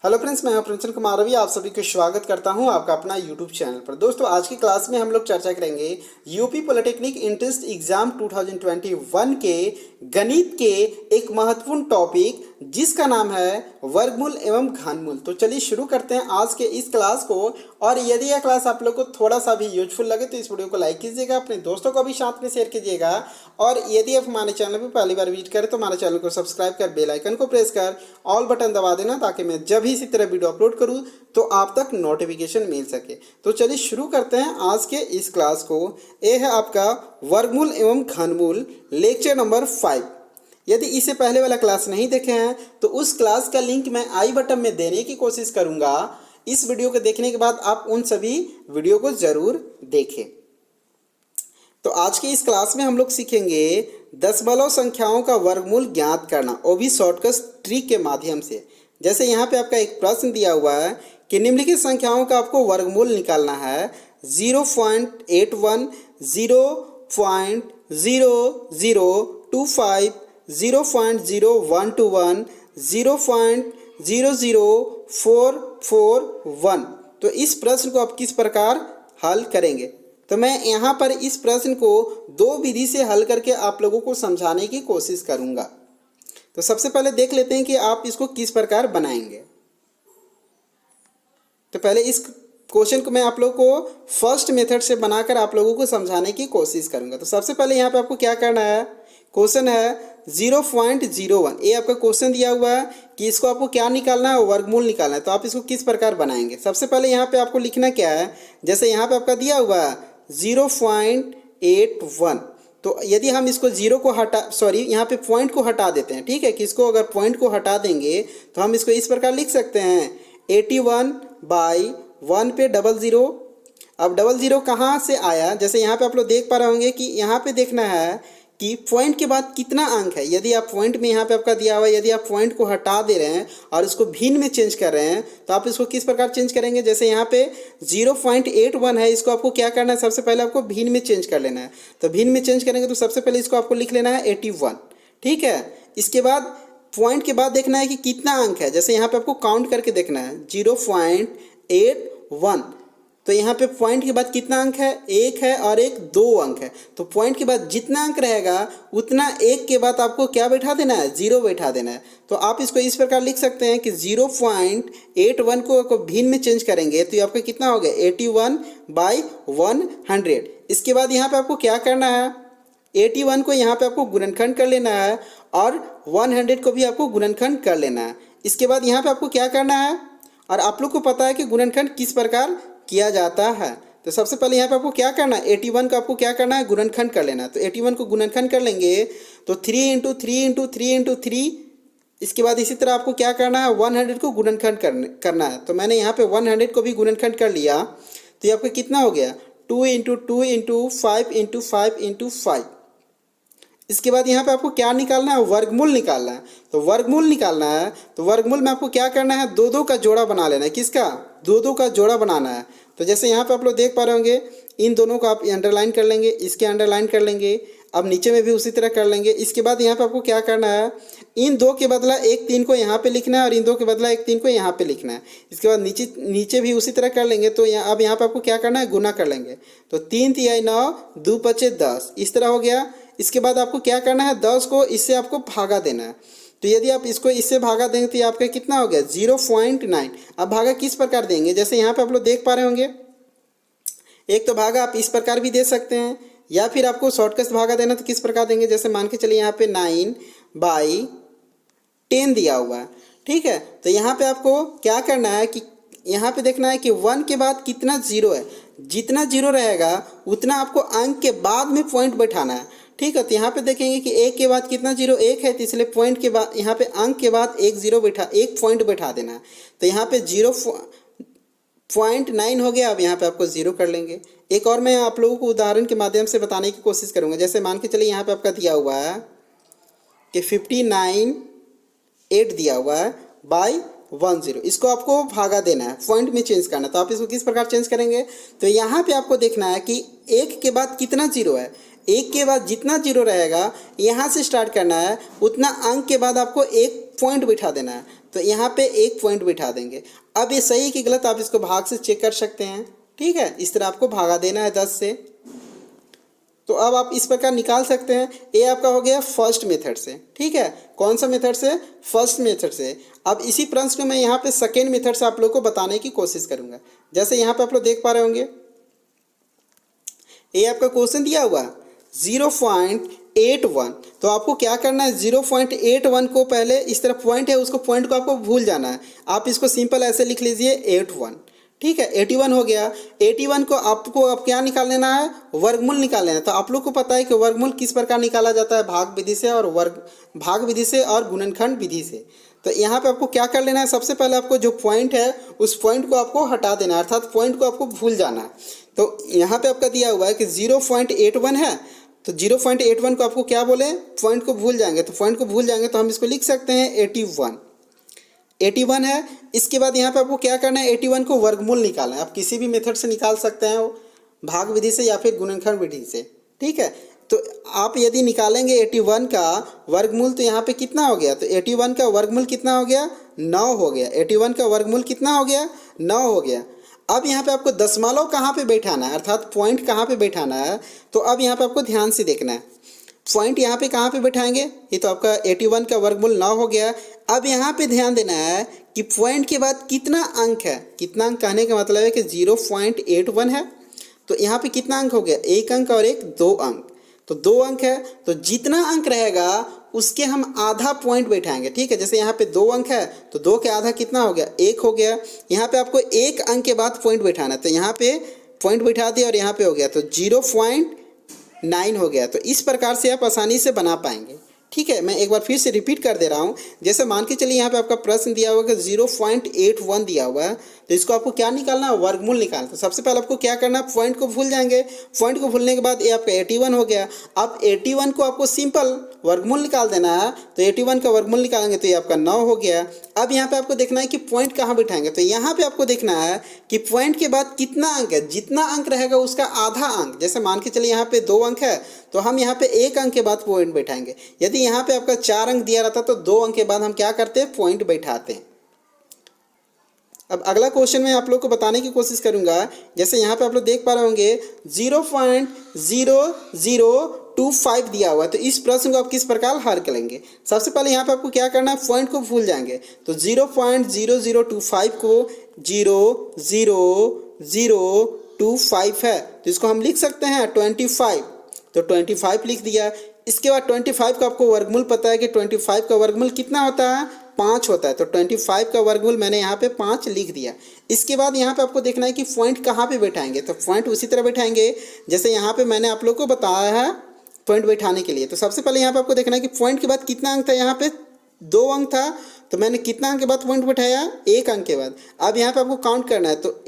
Hello friends, मैं प्रिंसन कुमार रवि आप सभी को स्वागत करता हूं आपका अपना यूट्यूब चैनल पर। दोस्तों, आज की क्लास में हम लोग चर्चा करेंगे यूपी पॉलिटेक्निक एंट्रेंस एग्जाम 2021 के गणित के एक महत्वपूर्ण टॉपिक जिसका नाम है वर्गमूल एवं घनमूल। तो चलिए शुरू करते हैं आज के इस क्लास को। और यदि यह क्लास आप लोग को थोड़ा सा भी यूजफुल लगे तो इस वीडियो को लाइक कीजिएगा, अपने दोस्तों को भी साथ में शेयर कीजिएगा। और यदि आप हमारे चैनल पर पहली बार विजिट करें तो हमारे चैनल को सब्सक्राइब कर बेल आइकन को प्रेस कर ऑल बटन दबा देना, ताकि मैं जब भी इसी तरह वीडियो अपलोड करूं तो आप तक नोटिफिकेशन मिल सके। तो चलिए शुरू करते हैं आज के इस क्लास को। ये है आपका वर्गमूल एवं घनमूल लेक्चर नंबर 5। यदि इससे पहले वाला क्लास नहीं देखे हैं तो उस क्लास का लिंक मैं आई बटन में देने की कोशिश करूंगा। इस वीडियो को देखने के बाद आप उन सभी वीडियो को जरूर देखें। तो आज के इस क्लास में हम लोग सीखेंगे दशमलव संख्याओं का वर्गमूल ज्ञात करना, वो भी शॉर्टकट ट्रिक के माध्यम से। जैसे यहाँ पे आपका एक प्रश्न दिया हुआ है कि निम्नलिखित संख्याओं का आपको वर्गमूल निकालना है 0.81, 0.0025, 0.0121, 0.00441। तो इस प्रश्न को आप किस प्रकार हल करेंगे? तो मैं यहाँ पर इस प्रश्न को दो विधि से हल करके आप लोगों को समझाने की कोशिश करूँगा। तो सबसे पहले देख लेते हैं कि आप इसको किस प्रकार बनाएंगे। तो पहले इस क्वेश्चन को मैं आप लोगों को फर्स्ट मेथड से बनाकर आप लोगों को समझाने की कोशिश करूंगा। तो सबसे पहले यहाँ पे आपको क्या करना है, क्वेश्चन है 0.01। ये आपका क्वेश्चन दिया हुआ है कि इसको आपको क्या निकालना है, वर्गमूल निकालना है। तो आप इसको किस प्रकार बनाएंगे? सबसे पहले यहाँ पे आपको लिखना क्या है, जैसे यहाँ पे आपका दिया हुआ है 0.81। तो यदि हम इसको जीरो को यहाँ पे पॉइंट को हटा देते हैं, ठीक है, कि इसको अगर पॉइंट को हटा देंगे तो हम इसको इस प्रकार लिख सकते हैं 81/1 पे डबल ज़ीरो। अब डबल ज़ीरो कहाँ से आया? जैसे यहाँ पे आप लोग देख पा रहे होंगे कि यहाँ पे देखना है कि पॉइंट के बाद कितना अंक है। यदि आप पॉइंट में यहाँ पे आपका दिया हुआ है, यदि आप पॉइंट को हटा दे रहे हैं और इसको भिन्न में चेंज कर रहे हैं तो आप इसको किस प्रकार चेंज करेंगे? जैसे यहाँ पे 0.81 है, इसको आपको क्या करना है, सबसे पहले आपको भिन्न में चेंज कर लेना है। तो भिन्न में चेंज करेंगे तो सबसे पहले इसको आपको लिख लेना है 81, ठीक है। इसके बाद पॉइंट के बाद देखना है कि कितना अंक है। जैसे यहाँ पे आपको काउंट करके देखना है 0.81। तो यहाँ पे पॉइंट के बाद कितना अंक है? एक है और एक 2 अंक है। तो पॉइंट के बाद जितना अंक रहेगा उतना एक के बाद आपको क्या बैठा देना है? 0 बैठा देना है। तो आप इसको इस प्रकार लिख सकते हैं कि 0.81 को भिन्न में चेंज करेंगे तो ये आपका कितना हो गया? 81/100। इसके बाद यहाँ पे आपको क्या करना है, 81 को यहाँ पे आपको गुणनखंड कर लेना है और 100 को भी आपको गुणनखंड कर लेना है। इसके बाद यहाँ पे आपको क्या करना है, और आप लोग को पता है कि गुणनखंड किस प्रकार किया जाता है। तो सबसे पहले यहाँ पे आपको क्या करना है, 81 का आपको क्या करना है? गुणनखंड कर लेना है। तो 81 को गुणनखंड कर लेंगे तो 3 × 3 × 3 × 3। इसके बाद इसी तरह आपको क्या करना है, 100 को गुणनखंड करना है। तो मैंने यहाँ पे 100 को भी गुणनखंड कर लिया। तो ये आपका कितना हो गया? 2 × 2 × 5 × 5 × 5। इसके बाद यहाँ पे आपको क्या निकालना है? वर्गमूल निकालना है। तो वर्गमूल निकालना है तो वर्गमूल में आपको क्या करना है? 2 का जोड़ा बना लेना है। किसका? 2 का जोड़ा बनाना है। तो जैसे यहाँ पे आप लोग देख पा रहे होंगे, इन दोनों को आप अंडरलाइन कर लेंगे, इसके अंडरलाइन कर लेंगे, अब नीचे में भी उसी तरह कर लेंगे। इसके बाद यहाँ पे आपको क्या करना है, इन 2 के बदला 1 3 को यहाँ पे लिखना है और इन 2 के बदला 1 3 को यहाँ पे लिखना है। इसके बाद नीचे भी उसी तरह कर लेंगे। तो अब यहाँ पे आपको क्या करना है, गुना कर लेंगे। तो 3 × 3 = 9, 2 × 5 = 10, इस तरह हो गया। इसके बाद आपको क्या करना है, 10 को इससे आपको भागा देना है। तो यदि आप इसको इससे भागा देंगे तो ये आपका कितना हो गया? 0.9। अब भागा किस प्रकार देंगे? जैसे यहाँ पे आप लोग देख पा रहे होंगे, एक तो भागा आप इस प्रकार भी दे सकते हैं, या फिर आपको शॉर्टकट भागा देना तो किस प्रकार देंगे? जैसे मान के चलिए यहाँ पे 9/10 दिया हुआ है, ठीक है। तो यहाँ पे आपको क्या करना है कि यहाँ पे देखना है कि 1 के बाद कितना 0 है। जितना 0 रहेगा उतना आपको अंक के बाद में पॉइंट बैठाना है, ठीक है। तो यहाँ पे देखेंगे कि 1 के बाद कितना 0? 1 है, तो इसलिए पॉइंट के बाद यहाँ पे अंक के बाद एक पॉइंट बैठा देना है। तो यहाँ पे 0.9 हो गया। अब यहाँ पे आपको 0 कर लेंगे। एक और मैं आप लोगों को उदाहरण के माध्यम से बताने की कोशिश करूँगा। जैसे मान के चलिए यहाँ पे आपका दिया हुआ है कि 59.8 दिया हुआ है /10। इसको आपको भागा देना है, पॉइंट में चेंज करना है। तो आप इसको किस प्रकार चेंज करेंगे? तो यहाँ पे आपको देखना है कि 1 के बाद कितना 0 है। एक के बाद जितना जीरो रहेगा यहाँ से स्टार्ट करना है, उतना अंक के बाद आपको एक पॉइंट बिठा देना है। तो यहाँ पे एक पॉइंट बिठा देंगे। अब ये सही कि गलत आप इसको भाग से चेक कर सकते हैं। ठीक है, इस तरह आपको भागा देना है 10 से। तो अब आप इस प्रकार निकाल सकते हैं। ये आपका हो गया फर्स्ट मेथड से। ठीक है, कौन सा मेथड से? फर्स्ट मेथड से। अब इसी प्रश्न को मैं यहाँ पे सेकेंड मेथड से आप लोग को बताने की कोशिश करूँगा। जैसे यहाँ पे आप लोग देख पा रहे होंगे, ये आपका क्वेश्चन दिया हुआ 0.81। तो आपको क्या करना है, 0.81 को पहले इस तरफ पॉइंट है, उसको पॉइंट को आपको भूल जाना है। आप इसको सिंपल ऐसे लिख लीजिए 81। ठीक है, 81 हो गया। 81 को आपको अब क्या निकाल लेना है? वर्गमूल निकाल लेना है। तो आप लोग को पता है कि वर्गमूल किस प्रकार निकाला जाता है? भाग विधि से और भाग विधि से और गुणनखंड विधि से। तो यहाँ पे आपको क्या कर लेना है, सबसे पहले आपको जो पॉइंट है उस पॉइंट को आपको हटा देना है, अर्थात पॉइंट को आपको भूल जाना है। तो यहाँ पे आपका दिया हुआ है कि 0.81 है, तो 0.81 को आपको क्या बोले? पॉइंट को भूल जाएंगे। तो पॉइंट को भूल जाएंगे तो हम इसको लिख सकते हैं 81 है। इसके बाद यहाँ पे आपको क्या करना है, 81 को वर्गमूल निकालना है। आप किसी भी मेथड से निकाल सकते हैं, भाग विधि से या फिर गुणनखंड विधि से। ठीक है, तो आप यदि निकालेंगे 81 का वर्गमूल तो यहाँ पे कितना हो गया? तो 81 का वर्गमूल कितना हो गया? 9 हो गया। 81 का वर्गमूल कितना हो गया? 9 हो गया। अब यहाँ पे आपको दशमलव कहाँ पे बैठाना है, अर्थात पॉइंट कहाँ पे बैठाना है? तो अब यहाँ पे आपको ध्यान से देखना है, पॉइंट यहाँ पे कहाँ पे बैठाएंगे? ये तो आपका 81 का वर्गमूल 9 हो गया। अब यहाँ पे ध्यान देना है कि पॉइंट के बाद कितना अंक है। कितना अंक कहने का मतलब है कि 0.81 है, तो यहाँ पे कितना अंक हो गया? एक अंक और एक 2 अंक, तो 2 अंक है। तो जितना अंक रहेगा उसके हम आधा पॉइंट बैठाएंगे। ठीक है, जैसे यहाँ पे 2 अंक है तो 2 के आधा कितना हो गया? 1 हो गया। यहाँ पे आपको एक अंक के बाद पॉइंट बैठाना है, तो यहाँ पे पॉइंट बैठा दिया और यहाँ पे हो गया तो 0.9 हो गया। तो इस प्रकार से आप आसानी से बना पाएंगे। ठीक है, मैं एक बार फिर से रिपीट कर दे रहा हूँ। जैसे मान के चलिए यहाँ पे आपका प्रश्न दिया हुआ है कि 0.81 दिया हुआ है, तो इसको आपको क्या निकालना है? वर्गमूल निकालना। तो सबसे पहले आपको क्या करना है? पॉइंट को भूल जाएंगे। पॉइंट को भूलने के बाद ये आपका 81 हो गया। अब 81 को आपको सिंपल वर्गमूल निकाल देना है, तो 81 का वर्गमूल निकालेंगे तो ये आपका 9 हो गया। अब यहाँ पे आपको देखना है कि पॉइंट कहाँ बिठाएंगे। तो यहाँ पे आपको देखना है कि पॉइंट के बाद कितना अंक है। जितना अंक रहेगा उसका आधा अंक, जैसे मान के चलिए यहाँ पे 2 अंक है तो हम यहाँ पे एक अंक के बाद पॉइंट बैठाएंगे। यदि यहाँ पे आपका 4 अंक दिया रहता तो 2 अंक के बाद हम क्या करते हैं? पॉइंट बैठाते हैं। अब अगला क्वेश्चन मैं आप लोग को बताने की कोशिश करूंगा। जैसे यहाँ पे आप लोग देख पा रहे होंगे 0.0025 दिया हुआ है, तो इस प्रश्न को आप किस प्रकार हल करेंगे? सबसे पहले यहाँ पे आपको क्या करना है? पॉइंट को भूल जाएंगे। तो 0.0025 को 0.0025 है, तो इसको हम लिख सकते हैं 25। तो 25 लिख दिया। इसके बाद 25 का आपको वर्गमूल पता है कि 25 का वर्गमूल कितना होता है? 5 होता है। तो 25 का वर्गमूल मैंने यहाँ पे 5 लिख दिया। इसके बाद यहाँ पे आपको देखना है कि पॉइंट कहाँ पे बैठाएंगे। तो पॉइंट उसी तरह बैठाएंगे जैसे यहाँ पे मैंने आप लोग को बताया है पॉइंट बैठाने के लिए। तो सबसे पहले यहाँ पे आपको देखना है कि पॉइंट के बाद कितना अंक था? यहाँ पे 2 अंक था, तो मैंने कितना अंक के बाद पॉइंट बैठाया? 1 अंक के बाद। अब यहाँ पे आपको काउंट करना है, तो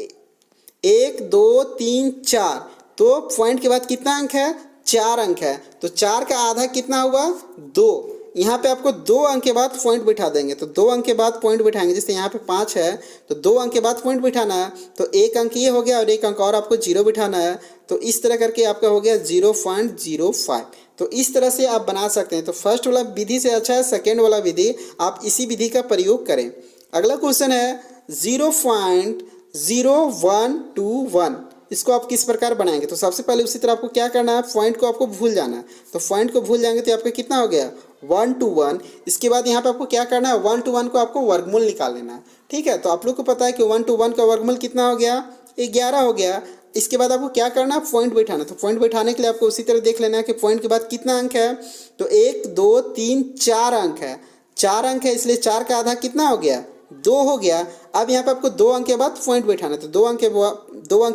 1 2 3 4, तो पॉइंट के बाद कितना अंक है? 4 अंक है। तो 4 का आधा कितना हुआ? 2। यहाँ पे आपको 2 अंक के बाद पॉइंट बिठा देंगे। तो 2 अंक के बाद पॉइंट बिठाएंगे, जैसे यहाँ पे 5 है तो 2 अंक के बाद पॉइंट बिठाना है। तो 1 अंक ये हो गया और 1 अंक और आपको 0 बिठाना है। तो इस तरह करके आपका हो गया 0.05। तो इस तरह से आप बना सकते हैं। तो फर्स्ट वाला विधि से अच्छा है सेकेंड वाला विधि, आप इसी विधि का प्रयोग करें। अगला क्वेश्चन है 0.0121, इसको आप किस प्रकार बनाएंगे? तो सबसे पहले उसी तरह आपको क्या करना है? पॉइंट को आपको भूल जाना है। तो पॉइंट को भूल जाएंगे तो आपका कितना हो गया? 1 to 1। इसके बाद यहाँ पे आपको क्या करना है? 1 to 1 को आपको वर्गमूल निकाल लेना है। ठीक है, तो आप लोग को पता है कि 1 to 1 का वर्गमूल कितना हो गया? 11 हो गया। इसके बाद आपको क्या करना है? पॉइंट बैठाना। तो पॉइंट बैठाने के लिए आपको उसी तरह देख लेना है कि पॉइंट के बाद कितना अंक है। तो 1 2 3 4 अंक है। 4 अंक है, इसलिए 4 का आधा कितना हो गया? 2 हो गया। अब यहाँ पे आपको 2 अंक के बाद पॉइंट बैठाना है। तो 2 अंक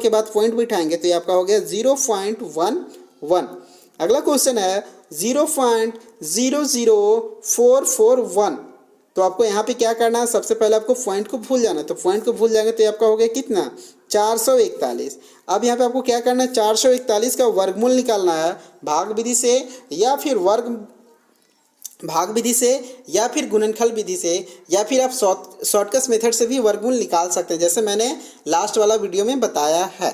के बाद पॉइंट बैठाएंगे तो ये आपका हो गया 0.11। अगला क्वेश्चन है 0.00441। तो आपको यहाँ पे क्या करना है? सबसे पहले आपको पॉइंट को भूल जाना है। तो पॉइंट को भूल जाएंगे तो आपका हो गया कितना? 441। अब यहाँ पे आपको क्या करना है? 441 का वर्गमूल निकालना है भाग विधि से या फिर या फिर गुणनखंड विधि से, या फिर आप शॉर्टकट मेथड से भी वर्गमूल निकाल सकते हैं, जैसे मैंने लास्ट वाला वीडियो में बताया है।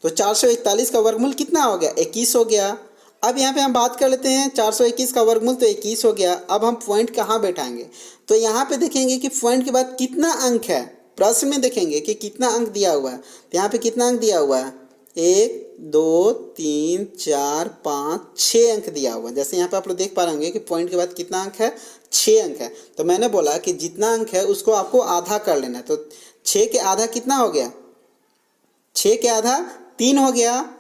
तो 441 का वर्गमूल कितना हो गया? 21 हो गया। अब यहाँ पे हम बात कर लेते हैं 421 का वर्गमूल, तो 21 हो गया। अब हम पॉइंट कहाँ बैठाएंगे, तो यहाँ पे देखेंगे कि पॉइंट के बाद कितना अंक है, प्रश्न में देखेंगे कि कितना अंक दिया हुआ है। तो यहाँ पे कितना अंक दिया हुआ है, 1 2 3 4 5 6 अंक दिया हुआ है। जैसे यहाँ पे आप लोग देख पा रहे होंगे कि पॉइंट के बाद कितना अंक है, 6 अंक है। तो मैंने बोला कि जितना अंक है उसको आपको आधा कर लेना है। तो 6 के आधा कितना हो गया, 6 के आधा 3 हो गया।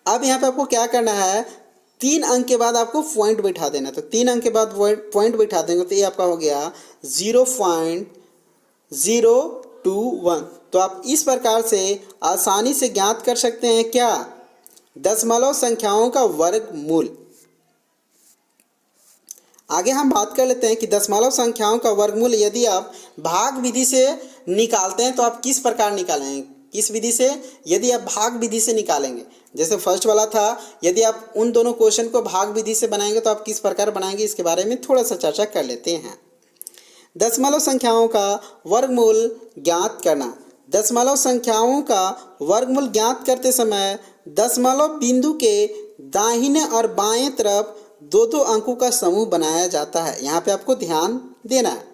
अब यहाँ पे आपको क्या करना है, 3 अंक के बाद आपको पॉइंट बैठा देना। तो 3 अंक के बाद पॉइंट बैठा देंगे तो ये आपका हो गया 0.021। तो आप इस प्रकार से आसानी से ज्ञात कर सकते हैं क्या, दशमलव संख्याओं का वर्गमूल। आगे हम बात कर लेते हैं कि दशमलव संख्याओं का वर्गमूल यदि आप भाग विधि से निकालते हैं तो आप किस प्रकार निकालेंगे, किस विधि से, यदि आप भाग विधि से निकालेंगे। जैसे फर्स्ट वाला था, यदि आप उन दोनों क्वेश्चन को भाग विधि से बनाएंगे तो आप किस प्रकार बनाएंगे, इसके बारे में थोड़ा सा चर्चा कर लेते हैं। दशमलव संख्याओं का वर्गमूल ज्ञात करना। दशमलव संख्याओं का वर्गमूल ज्ञात करते समय दशमलव बिंदु के दाहिने और बाएं तरफ दो दो अंकों का समूह बनाया जाता है। यहाँ पे आपको ध्यान देना है।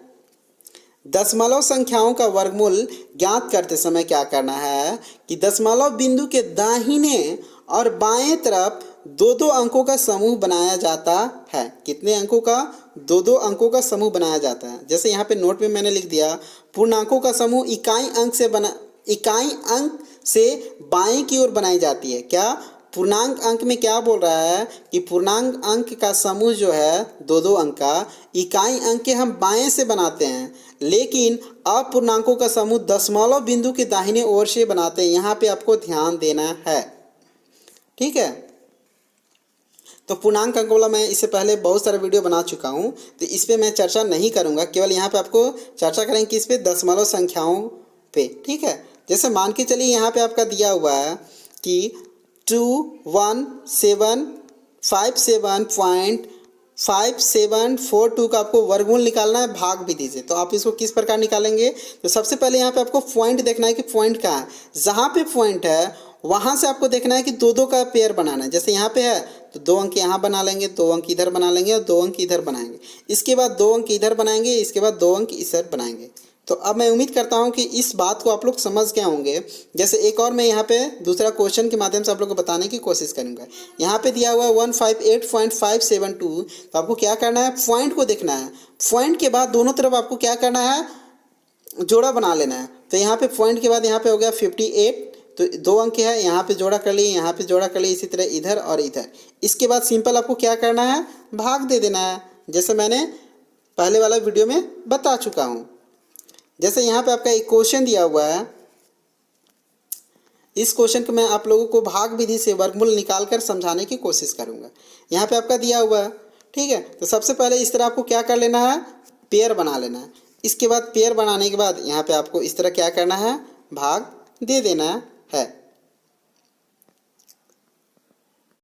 दशमलव संख्याओं का वर्गमूल ज्ञात करते समय क्या करना है कि दशमलव बिंदु के दाहिने और बाएं तरफ दो दो अंकों का समूह बनाया जाता है। कितने अंकों का, दो दो अंकों का समूह बनाया जाता है। जैसे यहाँ पे नोट में मैंने लिख दिया, पूर्णांकों का समूह इकाई अंक से बाएं की ओर बनाई जाती है। क्या, पूर्णांक अंक में क्या बोल रहा है कि पूर्णांक अंक का समूह जो है दो दो अंक का, इकाई अंक के हम बाएं से बनाते हैं, लेकिन अपूर्णांकों का समूह दशमलव बिंदु के दाहिने ओर से बनाते हैं। यहाँ पे आपको ध्यान देना है, ठीक है। तो पूर्णांक अंक वाला मैं इससे पहले बहुत सारे वीडियो बना चुका हूँ, तो इस पर मैं चर्चा नहीं करूँगा। केवल यहाँ पे आपको चर्चा करेंगे कि इस पे दशमलव संख्याओं पे, ठीक है। जैसे मान के चलिए यहाँ पे आपका दिया हुआ है कि 21757.5742 का आपको वर्गमूल निकालना है भाग विधि से। तो आप इसको किस प्रकार निकालेंगे, तो सबसे पहले यहाँ पे आपको पॉइंट देखना है कि पॉइंट कहाँ है। जहाँ पे पॉइंट है वहाँ से आपको देखना है कि दो दो का पेयर बनाना है। जैसे यहाँ पे है तो 2 अंक यहाँ बना लेंगे, 2 अंक इधर बना लेंगे और 2 अंक इधर बनाएंगे। इसके बाद 2 अंक इधर बनाएंगे, इसके बाद 2 अंक इधर बनाएंगे। तो अब मैं उम्मीद करता हूँ कि इस बात को आप लोग समझ गए होंगे। जैसे एक और मैं यहाँ पे दूसरा क्वेश्चन के माध्यम से आप लोग को बताने की कोशिश करूँगा। यहाँ पे दिया हुआ है 158.572। तो आपको क्या करना है, पॉइंट को देखना है। पॉइंट के बाद दोनों तरफ आपको क्या करना है, जोड़ा बना लेना है। तो यहाँ पे पॉइंट के बाद यहाँ पे हो गया 58, तो 2 अंक है, यहाँ पे जोड़ा कर लिए, यहाँ पे जोड़ा कर लिए, इसी तरह इधर और इधर। इसके बाद सिंपल आपको क्या करना है, भाग दे देना है, जैसे मैंने पहले वाला वीडियो में बता चुका हूँ। जैसे यहाँ पे आपका एक क्वेश्चन दिया हुआ है, इस क्वेश्चन को मैं आप लोगों को भाग विधि से वर्गमूल निकाल कर समझाने की कोशिश करूँगा। यहाँ पे आपका दिया हुआ है, ठीक है। तो सबसे पहले इस तरह आपको क्या कर लेना है, पेयर बना लेना है। इसके बाद पेयर बनाने के बाद यहाँ पे आपको इस तरह क्या करना है, भाग दे देना है।